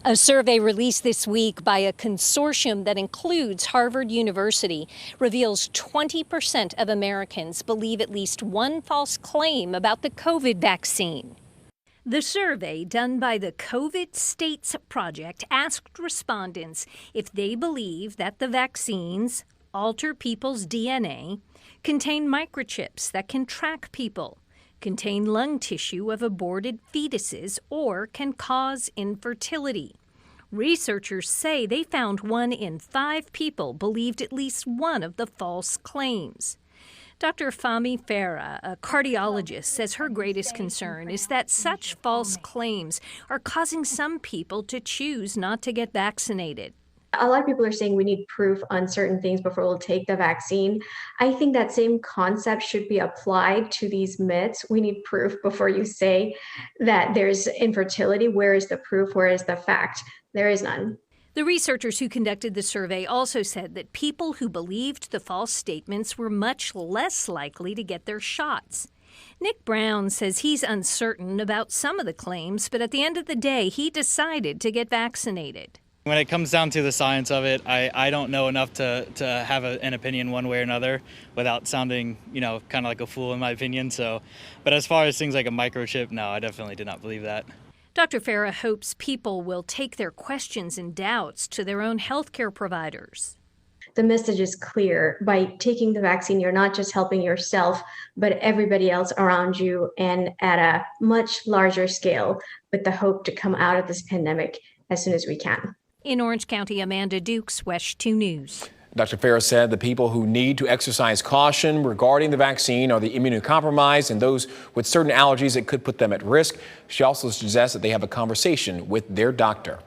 A survey released this week by a consortium that includes Harvard University reveals 20% of Americans believe at least one false claim about the COVID vaccine. The survey done by the COVID States Project asked respondents if they believe that the vaccines alter people's DNA, contain microchips that can track people, contain lung tissue of aborted fetuses, or can cause infertility. Researchers say they found 1 in 5 people believed at least one of the false claims. Dr. Fahmi Farah, a cardiologist, says her greatest concern is that such false claims are causing some people to choose not to get vaccinated. A lot of people are saying we need proof on certain things before we'll take the vaccine. I think that same concept should be applied to these myths. We need proof before you say that there's infertility. Where is the proof? Where is the fact? There is none. The researchers who conducted the survey also said that people who believed the false statements were much less likely to get their shots. Nick Brown says he's uncertain about some of the claims, but at the end of the day, he decided to get vaccinated. When it comes down to the science of it, I don't know enough to have an opinion one way or another without sounding, kind of like a fool in my opinion. But as far as things like a microchip, no, I definitely did not believe that. Dr. Farah hopes people will take their questions and doubts to their own healthcare providers. The message is clear. By taking the vaccine, you're not just helping yourself, but everybody else around you, and at a much larger scale, with the hope to come out of this pandemic as soon as we can. In Orange County, Amanda Dukes, WESH 2 News. Dr. Farah said the people who need to exercise caution regarding the vaccine are the immunocompromised and those with certain allergies that could put them at risk. She also suggests that they have a conversation with their doctor.